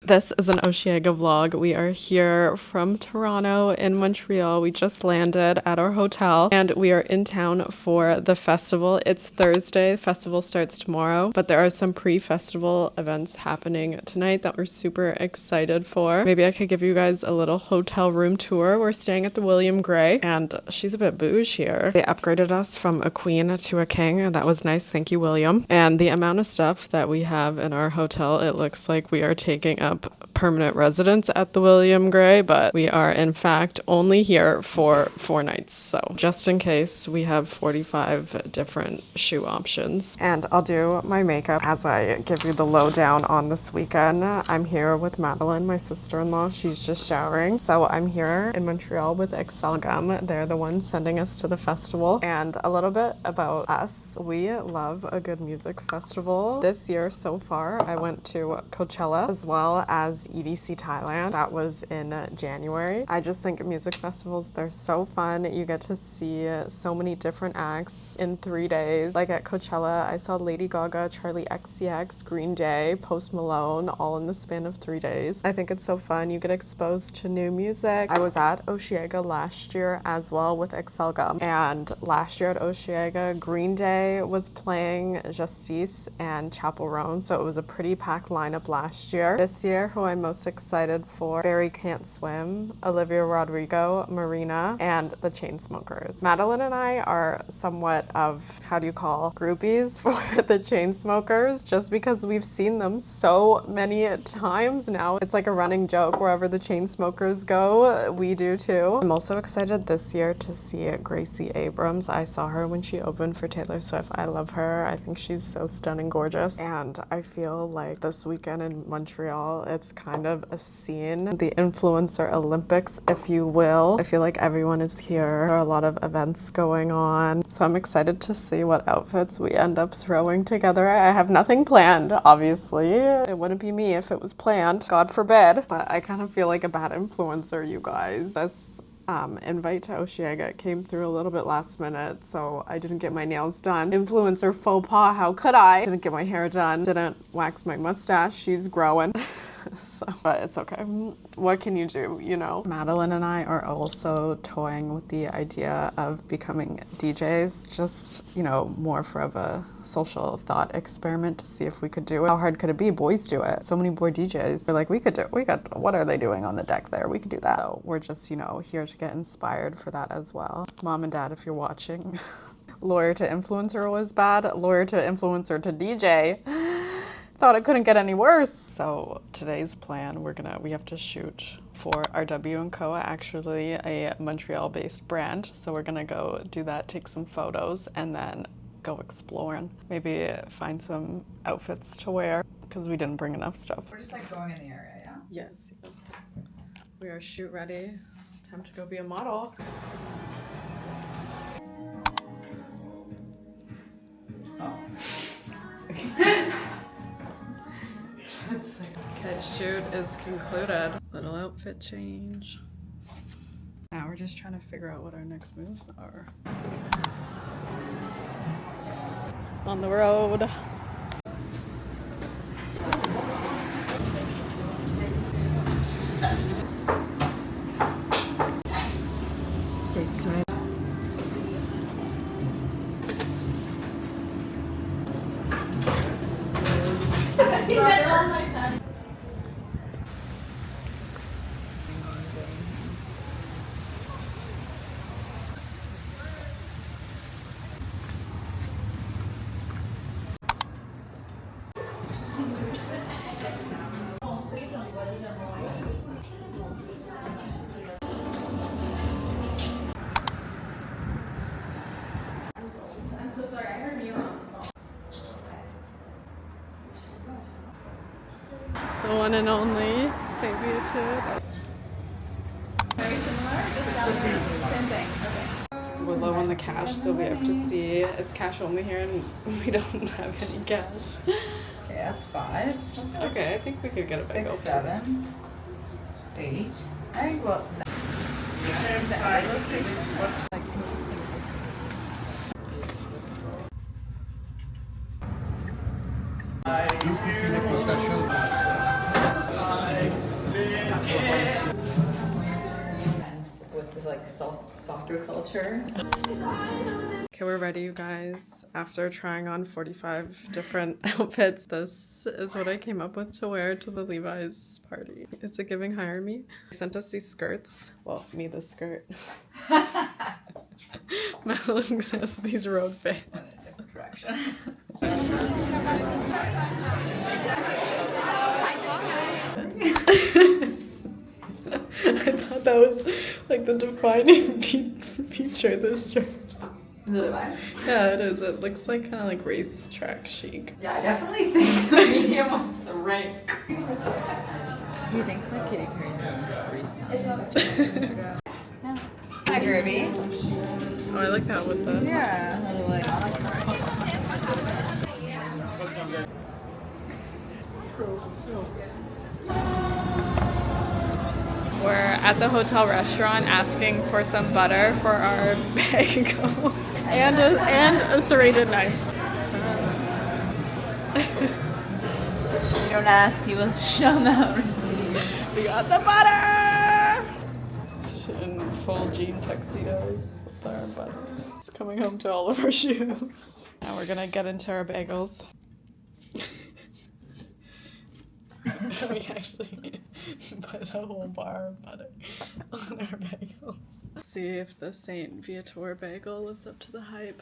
This is an Osheaga vlog. We are here from Toronto in Montreal. We just landed at our hotel and we are in town for the festival. It's Thursday. The festival starts tomorrow, but there are some pre-festival events happening tonight that we're super excited for. Maybe I could give you guys a little hotel room tour. We're staying at the William Grey and she's a bit bougie here. They upgraded us from a queen to a king. That was nice. Thank you, William. And the amount of stuff that we have in our hotel, it looks like we are taking up permanent residence at the William Grey, but we are in fact only here for 4 nights. So just in case, we have 45 different shoe options. And I'll do my makeup as I give you the lowdown on this weekend. I'm here with Madeline, my sister-in-law. She's just showering. So I'm here in Montreal with Osheaga. They're the ones sending us to the festival. And a little bit about us. We love a good music festival. This year so far, I went to Coachella as well as EDC Thailand. That was in January. I just think music festivals, they're so fun. You get to see so many different acts in 3 days. Like at Coachella, I saw Lady Gaga, Charlie XCX, Green Day, Post Malone, all in the span of 3 days. I think it's so fun. You get exposed to new music. I was at Osheaga last year as well with Osheaga. And last year at Osheaga, Green Day was playing, Justice and Chapel Roan. So it was a pretty packed lineup last year. This year, who I'm most excited for, Barrycantswim, Olivia Rodrigo, Marina, and the Chainsmokers. Madeline and I are somewhat of, how do you call, groupies for the Chainsmokers, just because we've seen them so many times now. It's like a running joke. Wherever the Chainsmokers go, we do too. I'm also excited this year to see Gracie Abrams. I saw her when she opened for Taylor Swift. I love her. I think she's so stunning gorgeous. And I feel like this weekend in Montreal, it's kind of a scene, the influencer Olympics, if you will. I feel like everyone is here. There are a lot of events going on. So I'm excited to see what outfits we end up throwing together. I have nothing planned, obviously. It wouldn't be me if it was planned, God forbid. But I kind of feel like a bad influencer, you guys. This invite to Osheaga came through a little bit last minute, so I didn't get my nails done. Influencer faux pas, how could I? Didn't get my hair done, didn't wax my mustache, she's growing. So, but it's okay. What can you do, you know? Madeline and I are also toying with the idea of becoming DJs, just, you know, more for of a social thought experiment to see if we could do it. How hard could it be? Boys do it. So many boy DJs. They're like, what are they doing on the deck there? We could do that. So we're just, you know, here to get inspired for that as well. Mom and Dad, if you're watching, lawyer to influencer was bad. Lawyer to influencer to DJ. Thought it couldn't get any worse. So today's plan, we have to shoot for RW&Co, actually a Montreal-based brand. So we're gonna go do that, take some photos, and then go exploring. Maybe find some outfits to wear, because we didn't bring enough stuff. We're just like going in the area, yeah? Yes. We are shoot ready. Time to go be a model. Oh. Okay, shoot is concluded. Little outfit change. Now we're just trying to figure out what our next moves are. On the road. The one and only St. Beatrice. Very similar? Just same thing. Okay. We're low on the cash, so we have to see. It's cash only here and we don't have any cash. Okay, that's 5. Okay, I think we could get a big 6, 7, 8. I think well. Like interesting. Pistachio. like soccer culture. Okay, we're ready, you guys. After trying on 45 different outfits, this is what I came up with to wear to the Levi's party. Is it giving hire me? They sent us these skirts. Well, me the skirt. Madeline has these road pants. Went in a different direction. I thought that was like the defining feature of this dress. Is it a vibe? Yeah, it is. It looks like kind of like racetrack chic. Yeah, I definitely think the medium was the rank. You think like Katy Perry's got 3 songs? Yeah. Hi, Groovy. Oh, I like that with the... Yeah. We're at the hotel restaurant asking for some butter for our bagels and a serrated knife. You don't ask, you will shall not receive. We got the butter! In full jean tuxedos with our butter. It's coming home to all of our shoes. Now we're gonna get into our bagels. We actually put a whole bar of butter on our bagels. Let's see if the Saint Viator bagel lives up to the hype.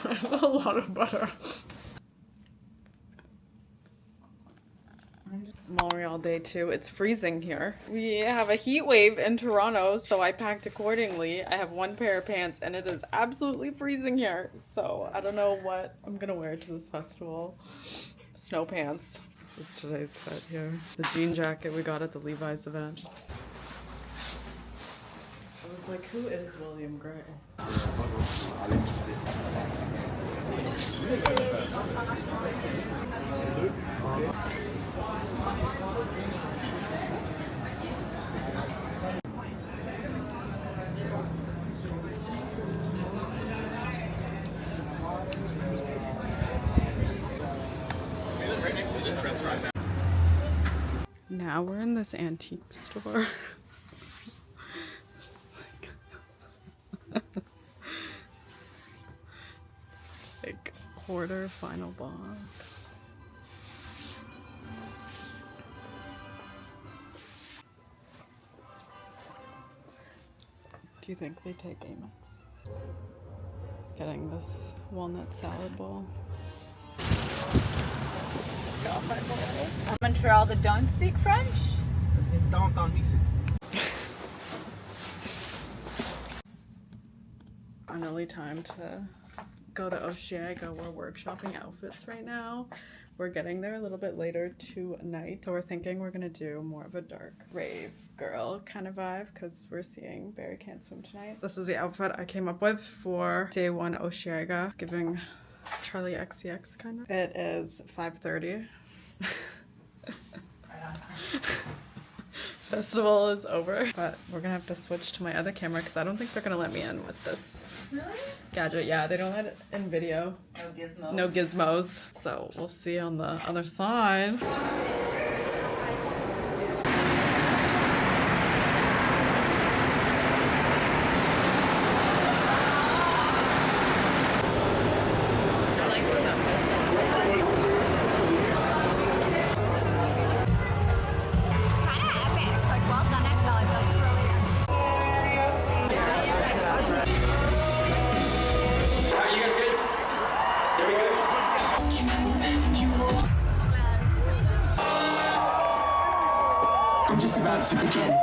There's a lot of butter. Montreal day 2. It's freezing here. We have a heat wave in Toronto, so I packed accordingly. I have 1 pair of pants and it is absolutely freezing here. So I don't know what I'm gonna wear to this festival. Snow pants. This is today's fit here. The jean jacket we got at the Levi's event. I was like, who is William Gray? Now we're in this antique store. Like hoarder final box. Do you think they take Amex? Getting this walnut salad bowl. Montreal that don't speak French? Finally time to go to Osheaga. We're workshopping outfits right now. We're getting there a little bit later tonight, so we're thinking we're gonna do more of a dark rave girl kind of vibe because we're seeing Barry Can't Swim tonight. This is the outfit I came up with for day 1 Osheaga. It's giving Charlie XCX kind of. It is 5:30. Festival is over, but we're gonna have to switch to my other camera because I don't think they're gonna let me in with this gadget. Yeah, they don't let it in video. No gizmos. No gizmos. So we'll see on the other side. I'm just about to begin.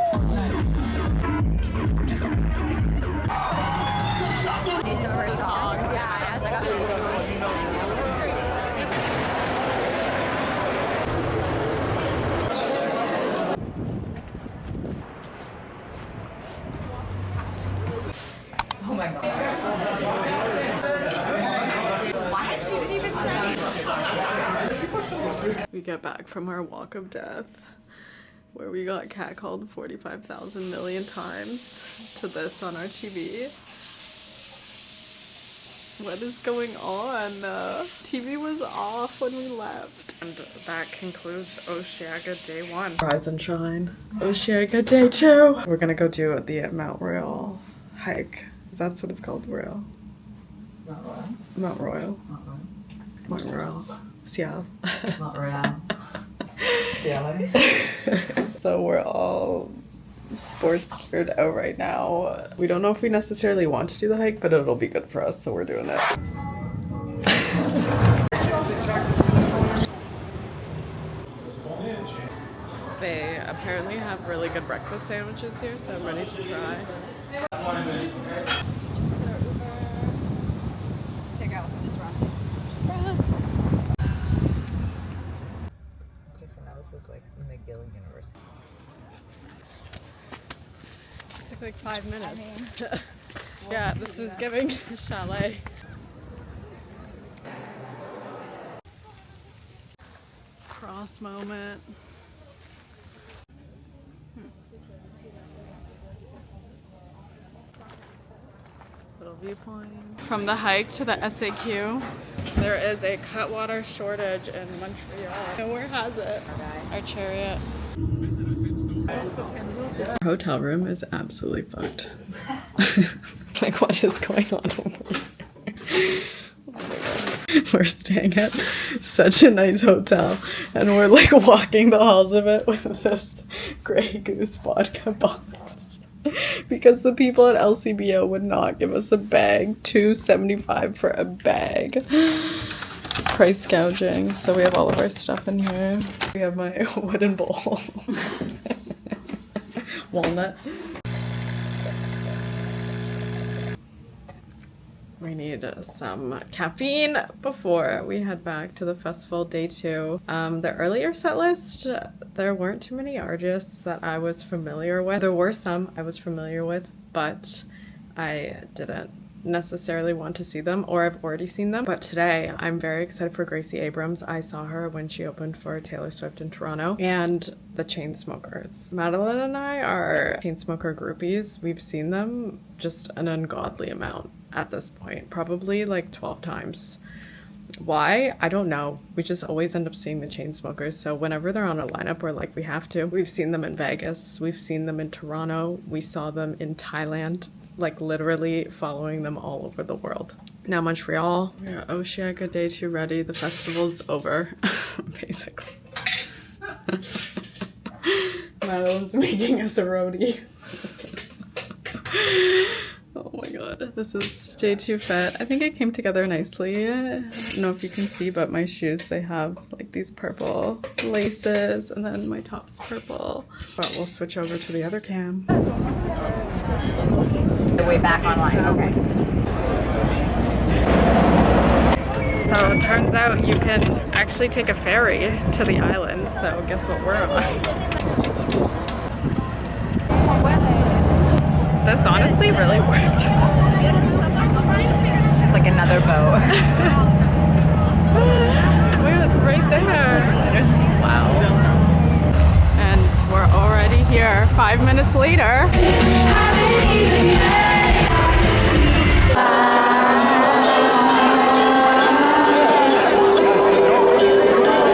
Oh my god. We get back from our walk of death, where we got catcalled 45,000 million times, to this on our TV. What is going on? TV was off when we left. And that concludes Osheaga Day 1. Rise and shine. Osheaga Day 2. We're gonna go do the Mount Royal hike. That's what it's called, Royal. Mount Royal. Mount Royal. Mount Royal. Mount Royal. Seattle. Mount Royal. Seattle. So we're all sports geared out right now. We don't know if we necessarily want to do the hike, but it'll be good for us, so we're doing it. They apparently have really good breakfast sandwiches here, so I'm ready to try. Take out and just run. Okay, so now this is like McGill University. Took like 5 minutes. Yeah, this is giving chalet. Cross moment. Little viewpoint. From the hike to the SAQ, there is a cutwater shortage in Montreal. Nowhere has it. Our chariot. Our hotel room is absolutely fucked. Like, what is going on over here? Oh my God. We're staying at such a nice hotel, and we're like walking the halls of it with this Grey Goose vodka box. Because the people at LCBO would not give us a bag. $2.75 for a bag. Price gouging. So we have all of our stuff in here. We have my wooden bowl. Walnut. We need some caffeine before we head back to the festival day 2. The earlier set list, there weren't too many artists that I was familiar with. There were some I was familiar with, but I didn't necessarily want to see them, or I've already seen them. But today I'm very excited for Gracie Abrams. I saw her when she opened for Taylor Swift in Toronto, and the Chainsmokers. Madeline and I are Chainsmoker groupies. We've seen them just an ungodly amount at this point, probably like 12 times. Why? I don't know. We just always end up seeing the Chainsmokers. So whenever they're on a lineup, we're like, we have to. We've seen them in Vegas. We've seen them in Toronto. We saw them in Thailand. Like literally following them all over the world. Now Montreal. Yeah, Osheaga Day 2 ready. The festival's over, basically. Madeline's making us a roadie. Oh my God, this is day 2 fit. I think it came together nicely. I don't know if you can see, but my shoes, they have like these purple laces, and then my top's purple. But we'll switch over to the other cam. The way back online, okay. So it turns out you can actually take a ferry to the island, so guess what we're on? This honestly really worked. It's like another boat. Wait, it's right there. Wow. And we're already here 5 minutes later.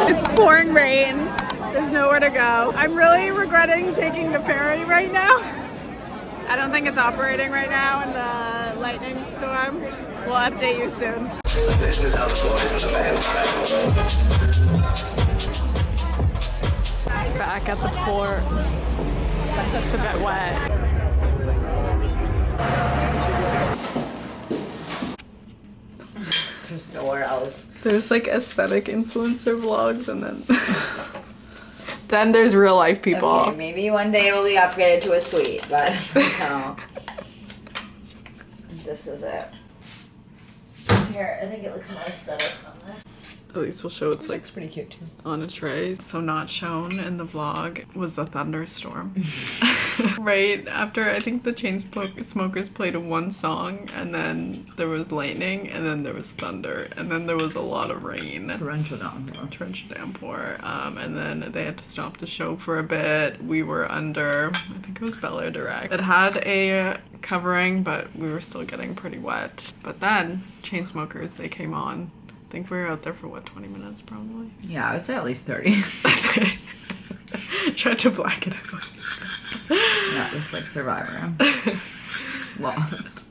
It's pouring rain. There's nowhere to go. I'm really regretting taking the ferry right now. I don't think it's operating right now in the lightning storm. We'll update you soon. This is how the boys and the bands Back at the port. It's a bit wet. There's nowhere else. There's like aesthetic influencer vlogs, and then then there's real life people. Okay, maybe one day we'll be upgraded to a suite, but no. This is it. Here, I think it looks more aesthetic on this. At least we'll show it's like Looks pretty cute too. on a tray. So not shown in the vlog was the thunderstorm. Right after I think the Chainsmokers played one song, and then there was lightning, and then there was thunder, and then there was a lot of rain. Torrential downpour. Torrential downpour. And then they had to stop the show for a bit. We were under, I think it was Bel Air Direct. It had a covering, but we were still getting pretty wet. But then Chainsmokers, they came on. I think we were out there for what, 20 minutes probably? Yeah, I would say at least 30. Tried to black it out. Yeah, just like Survivor. Lost.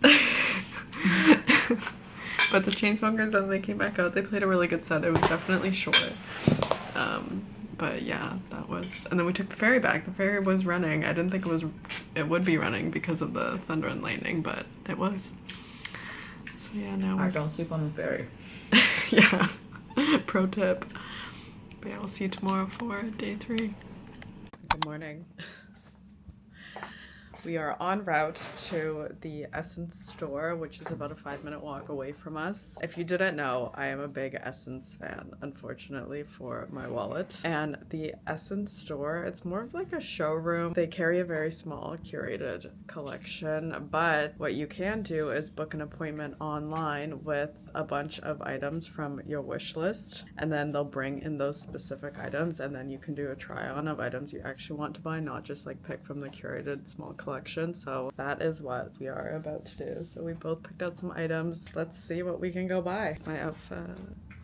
But the Chainsmokers, as they came back out, they played a really good set. It was definitely short. But yeah, that was, and then we took the ferry back. The ferry was running. I didn't think it would be running because of the thunder and lightning, but it was. So yeah, now Alright, don't sleep on the ferry. Yeah, pro tip. But yeah, we'll see you tomorrow for day 3. Good morning. We are en route to the Essence store, which is about a 5-minute walk away from us. If you didn't know, I am a big Essence fan, unfortunately, for my wallet. And the Essence store, it's more of like a showroom. They carry a very small curated collection, but what you can do is book an appointment online with a bunch of items from your wish list, and then they'll bring in those specific items, and then you can do a try on of items you actually want to buy, not just like pick from the curated small collection. So that is what we are about to do. So we both picked out some items. Let's see what we can go buy. It's my outfit: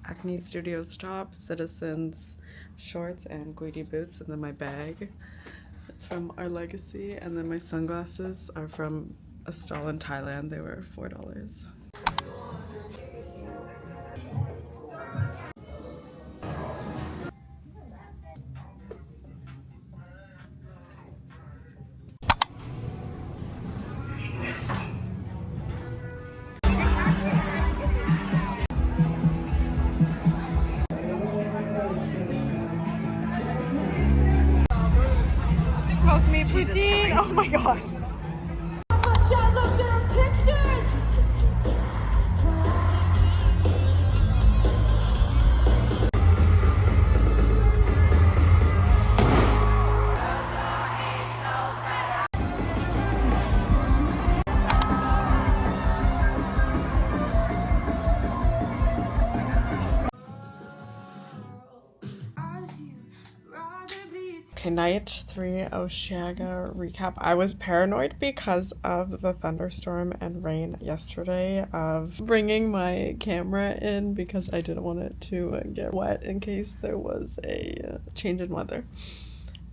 Acne Studios top, Citizens shorts, and Guidi boots, and then my bag, it's from Our Legacy, and then my sunglasses are from a stall in Thailand. They were $4. Smoked meat poutine. Oh my gosh. Okay, night 3 Osheaga recap. I was paranoid because of the thunderstorm and rain yesterday of bringing my camera in because I didn't want it to get wet in case there was a change in weather.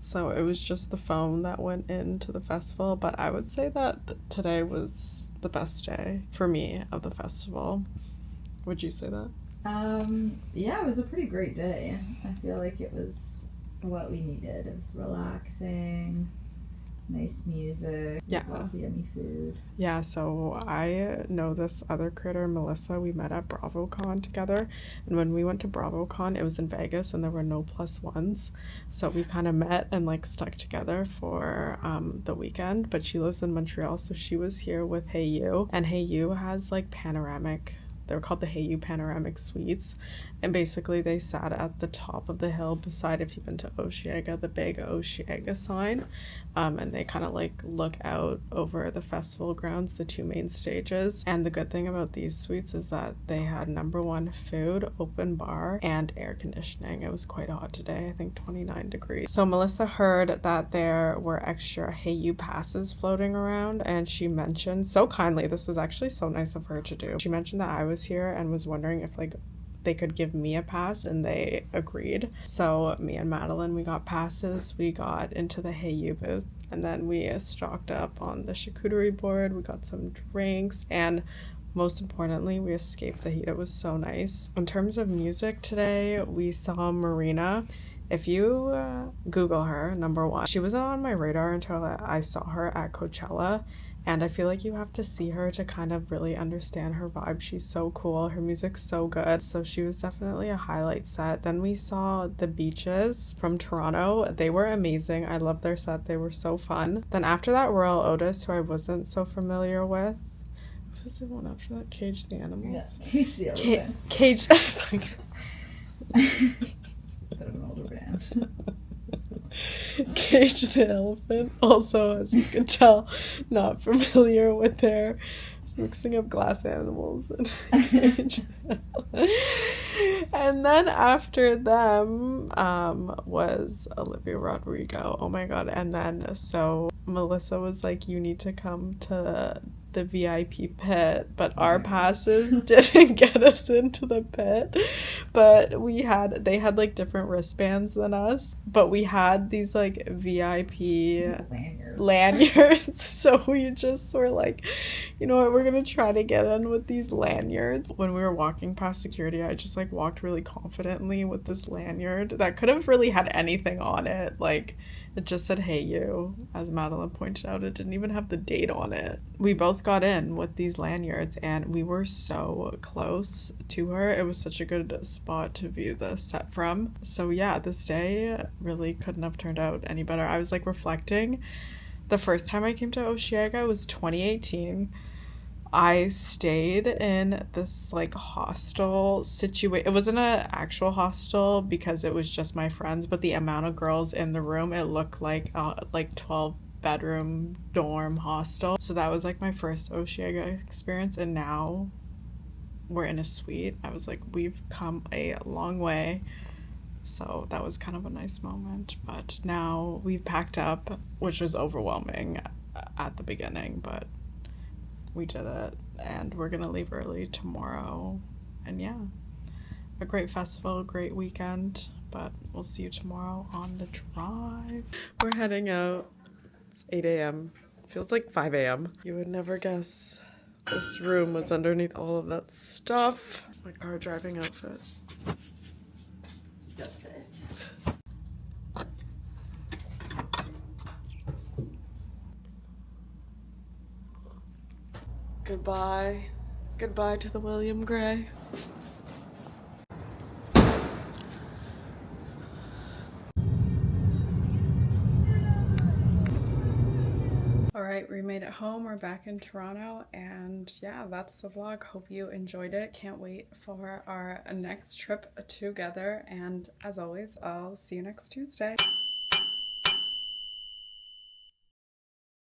So it was just the phone that went into the festival, but I would say that today was the best day for me of the festival. Would you say that? Yeah, it was a pretty great day. I feel like it was what we needed. It was relaxing, nice music, yeah, lots of yummy food. Yeah, so I know this other critter, Melissa. We met at BravoCon together, and when we went to BravoCon, it was in Vegas and there were no +1s, so we kind of met and like stuck together for the weekend. But she lives in Montreal, so she was here with Hey You, and Hey You has like panoramic, they're called the Hey You Panoramic Suites, and basically they sat at the top of the hill beside, if you've been to Osheaga, the big Osheaga sign, and they kind of like look out over the festival grounds, the 2 main stages. And the good thing about these suites is that they had #1 food, open bar, and air conditioning. It was quite hot today, I think 29 degrees. So Melissa heard that there were extra Hey You passes floating around, and she mentioned so kindly, this was actually so nice of her to do, she mentioned that I was here and was wondering if like they could give me a pass, and they agreed. So me and Madeline, we got passes, we got into the Hey You booth, and then we stocked up on the charcuterie board, we got some drinks, and most importantly, we escaped the heat. It was so nice. In terms of music today, we saw Marina. If you Google her, #1, she wasn't on my radar until I saw her at Coachella. And I feel like you have to see her to kind of really understand her vibe. She's so cool. Her music's so good. So she was definitely a highlight set. Then we saw The Beaches from Toronto. They were amazing. I loved their set. They were so fun. Then after that, Royal Otis, who I wasn't so familiar with. What was the one after that? Cage the Animals? Yeah, Cage the Elephant. Cage. Bit of an older band. Cage the Elephant, also, as you can tell, not familiar with their mixing of glass animals and Cage the Elephant. And then after them was Olivia Rodrigo. Oh my god. And then so Melissa was like, you need to come to the VIP pit, but our passes didn't get us into the pit. But they had like different wristbands than us, but we had these like VIP lanyards. So we just were like, you know what, we're gonna try to get in with these lanyards. When we were walking past security, I just like walked really confidently with this lanyard that could have really had anything on it. Like, it just said, "Hey you." As Madeline pointed out, it didn't even have the date on it. We both got in with these lanyards and we were so close to her. It was such a good spot to view the set from. So yeah, this day really couldn't have turned out any better. I was like reflecting. The first time I came to Osheaga was 2018. I stayed in this like hostel situation. It wasn't an actual hostel because it was just my friends, but the amount of girls in the room, it looked like 12 bedroom dorm hostel. So that was like my first Osheaga experience, and now we're in a suite. I was like, we've come a long way. So that was kind of a nice moment, but now we've packed up, which was overwhelming at the beginning, but we did it, and we're gonna leave early tomorrow. And yeah, a great festival, a great weekend, but we'll see you tomorrow on the drive. We're heading out. It's 8 a.m. Feels like 5 a.m. You would never guess this room was underneath all of that stuff. My car driving outfit. Just it. Goodbye. Goodbye to the William Gray. Alright, we made it home. We're back in Toronto, and yeah, that's the vlog. Hope you enjoyed it. Can't wait for our next trip together, and as always, I'll see you next Tuesday.